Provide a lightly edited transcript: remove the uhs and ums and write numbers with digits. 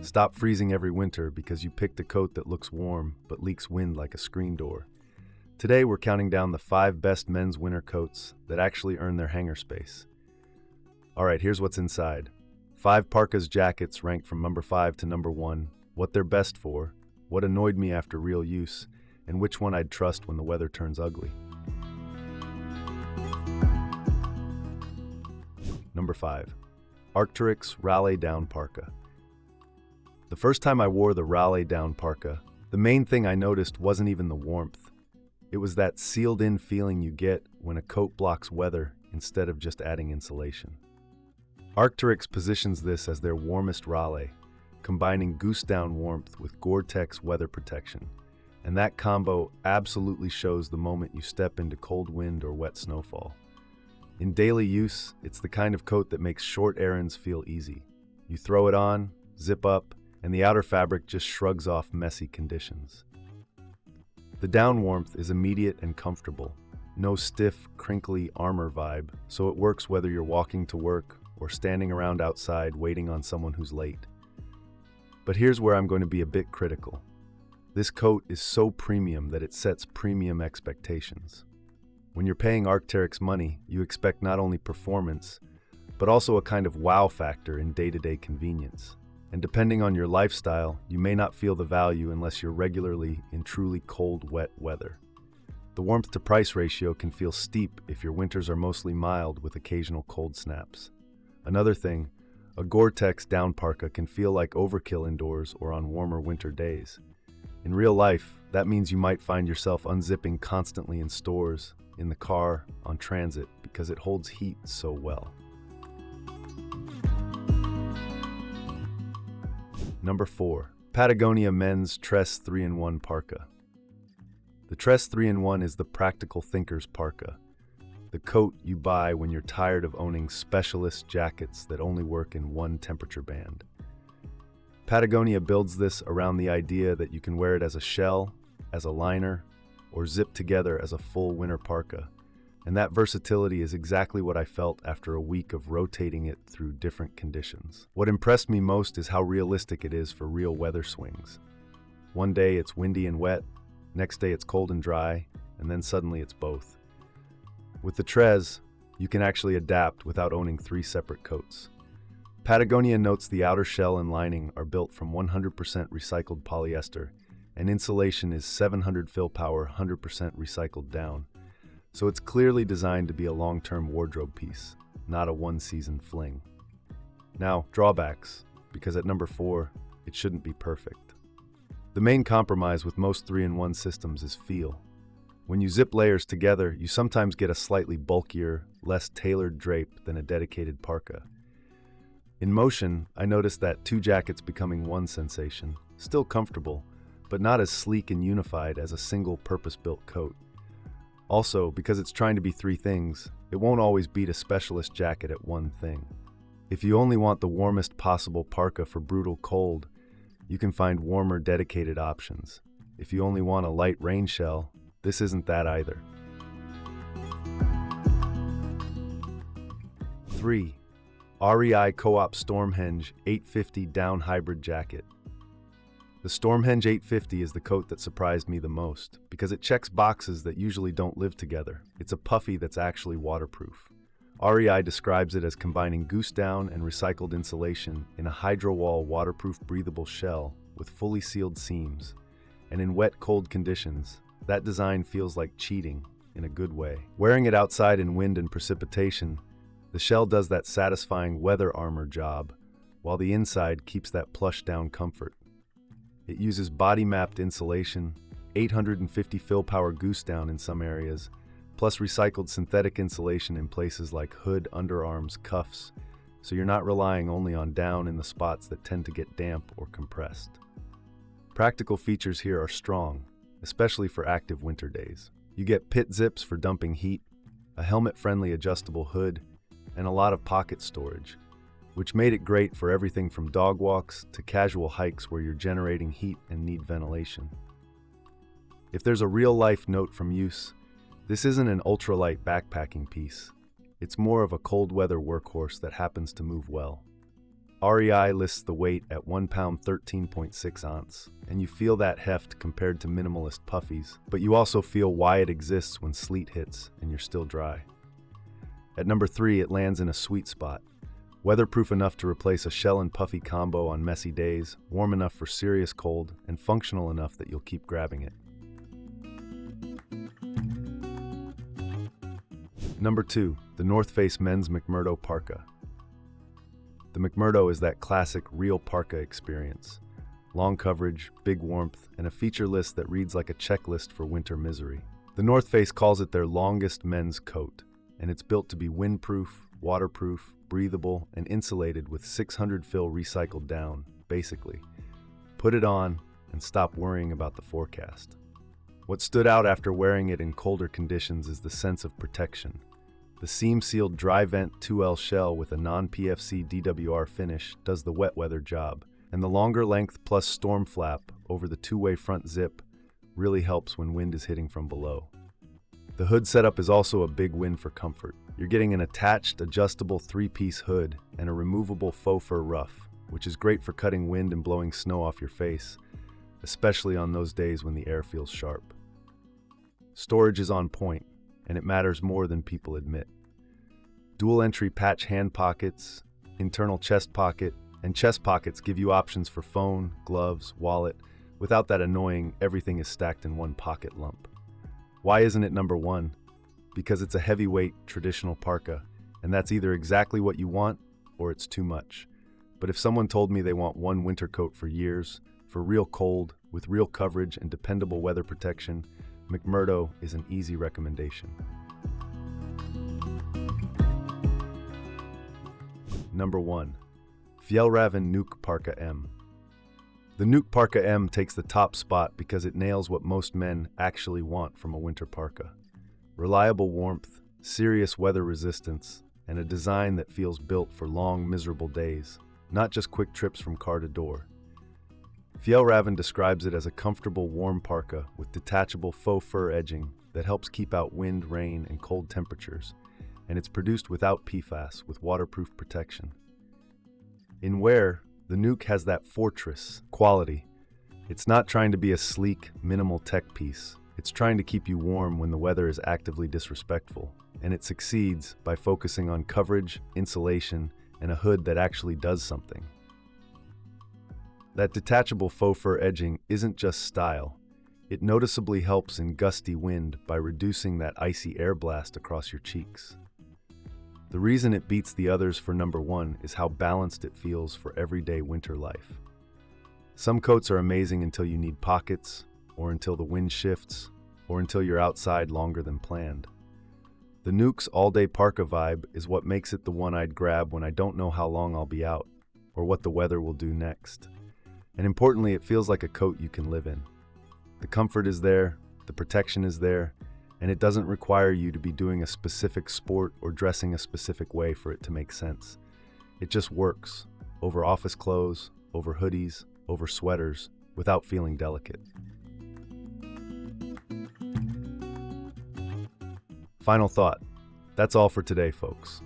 Stop freezing every winter because you picked a coat that looks warm but leaks wind like a screen door. Today we're counting down the 5 best men's winter coats that actually earn their hanger space. Alright, here's what's inside. 5 Parka's jackets ranked from number 5 to number 1, what they're best for, what annoyed me after real use, and which one I'd trust when the weather turns ugly. Number 5. Arc'teryx Ralle Down Parka. The first time I wore the Ralle Down Parka, the main thing I noticed wasn't even the warmth. It was that sealed-in feeling you get when a coat blocks weather instead of just adding insulation. Arc'teryx positions this as their warmest Ralle, combining goose-down warmth with Gore-Tex weather protection, and that combo absolutely shows the moment you step into cold wind or wet snowfall. In daily use, it's the kind of coat that makes short errands feel easy. You throw it on, zip up, and the outer fabric just shrugs off messy conditions. The down warmth is immediate and comfortable. No stiff, crinkly armor vibe, so it works whether you're walking to work or standing around outside waiting on someone who's late. But here's where I'm going to be a bit critical. This coat is so premium that it sets premium expectations. When you're paying Arc'teryx money, you expect not only performance, but also a kind of wow factor in day-to-day convenience. And depending on your lifestyle, you may not feel the value unless you're regularly in truly cold, wet weather. The warmth-to-price ratio can feel steep if your winters are mostly mild with occasional cold snaps. Another thing, a Gore-Tex down parka can feel like overkill indoors or on warmer winter days. In real life, that means you might find yourself unzipping constantly in stores, in the car, on transit, because it holds heat so well. Number 4. Patagonia Men's Tress 3-in-1 Parka. The Tress 3-in-1 is the practical thinker's parka, the coat you buy when you're tired of owning specialist jackets that only work in one temperature band. Patagonia builds this around the idea that you can wear it as a shell, as a liner, or zip together as a full winter parka, and that versatility is exactly what I felt after a week of rotating it through different conditions. What impressed me most is how realistic it is for real weather swings. One day it's windy and wet, next day it's cold and dry, and then suddenly it's both. With the Trez, you can actually adapt without owning 3 separate coats. Patagonia notes the outer shell and lining are built from 100% recycled polyester, and insulation is 700 fill power 100% recycled down. So it's clearly designed to be a long-term wardrobe piece, not a one-season fling. Now, drawbacks, because at number 4, it shouldn't be perfect. The main compromise with most 3-in-1 systems is feel. When you zip layers together, you sometimes get a slightly bulkier, less tailored drape than a dedicated parka. In motion, I noticed that 2 jackets becoming one sensation, still comfortable, but not as sleek and unified as a single purpose-built coat. Also, because it's trying to be 3 things, it won't always beat a specialist jacket at one thing. If you only want the warmest possible parka for brutal cold, you can find warmer dedicated options. If you only want a light rain shell, this isn't that either. 3. REI Co-op Stormhenge 850 Down Hybrid Jacket. The Stormhenge 850 is the coat that surprised me the most, because it checks boxes that usually don't live together. It's a puffy that's actually waterproof. REI describes it as combining goose down and recycled insulation in a Hydro-Wall waterproof breathable shell with fully sealed seams. And in wet, cold conditions, that design feels like cheating in a good way. Wearing it outside in wind and precipitation, the shell does that satisfying weather armor job, while the inside keeps that plush down comfort. It uses body-mapped insulation, 850 fill power goose down in some areas, plus recycled synthetic insulation in places like hood, underarms, cuffs, so you're not relying only on down in the spots that tend to get damp or compressed. Practical features here are strong, especially for active winter days. You get pit zips for dumping heat, a helmet-friendly adjustable hood, and a lot of pocket storage, which made it great for everything from dog walks to casual hikes where you're generating heat and need ventilation. If there's a real-life note from use, this isn't an ultralight backpacking piece. It's more of a cold-weather workhorse that happens to move well. REI lists the weight at 1 pound 13.6 ounce, and you feel that heft compared to minimalist puffies, but you also feel why it exists when sleet hits and you're still dry. At number 3, it lands in a sweet spot. Weatherproof enough to replace a shell and puffy combo on messy days, warm enough for serious cold, and functional enough that you'll keep grabbing it. Number 2, the North Face Men's McMurdo Parka. The McMurdo is that classic real parka experience. Long coverage, big warmth, and a feature list that reads like a checklist for winter misery. The North Face calls it their longest men's coat, and it's built to be windproof, waterproof, breathable, and insulated with 600 fill recycled down, basically. Put it on and stop worrying about the forecast. What stood out after wearing it in colder conditions is the sense of protection. The seam-sealed dry vent 2L shell with a non-PFC DWR finish does the wet weather job, and the longer length plus storm flap over the two-way front zip really helps when wind is hitting from below. The hood setup is also a big win for comfort. You're getting an attached, adjustable 3-piece hood and a removable faux fur ruff, which is great for cutting wind and blowing snow off your face, especially on those days when the air feels sharp. Storage is on point, and it matters more than people admit. Dual entry patch hand pockets, internal chest pocket, and chest pockets give you options for phone, gloves, wallet, without that annoying everything is stacked in one pocket lump. Why isn't it number 1? Because it's a heavyweight, traditional parka, and that's either exactly what you want or it's too much. But if someone told me they want one winter coat for years, for real cold, with real coverage and dependable weather protection, McMurdo is an easy recommendation. Number 1. Fjallraven Nuuk Parka M. The Nuuk Parka M takes the top spot because it nails what most men actually want from a winter parka. Reliable warmth, serious weather resistance, and a design that feels built for long, miserable days, not just quick trips from car to door. Fjallraven describes it as a comfortable, warm parka with detachable faux fur edging that helps keep out wind, rain, and cold temperatures, and it's produced without PFAS with waterproof protection. In wear, the Nuuk has that fortress quality. It's not trying to be a sleek, minimal tech piece. It's trying to keep you warm when the weather is actively disrespectful, and it succeeds by focusing on coverage, insulation, and a hood that actually does something. That detachable faux fur edging isn't just style. It noticeably helps in gusty wind by reducing that icy air blast across your cheeks. The reason it beats the others for number 1 is how balanced it feels for everyday winter life. Some coats are amazing until you need pockets, or until the wind shifts, or until you're outside longer than planned. The Nuuk's all-day parka vibe is what makes it the one I'd grab when I don't know how long I'll be out, or what the weather will do next. And importantly, it feels like a coat you can live in. The comfort is there, the protection is there, and it doesn't require you to be doing a specific sport or dressing a specific way for it to make sense. It just works, over office clothes, over hoodies, over sweaters, without feeling delicate. Final thought. That's all for today, folks.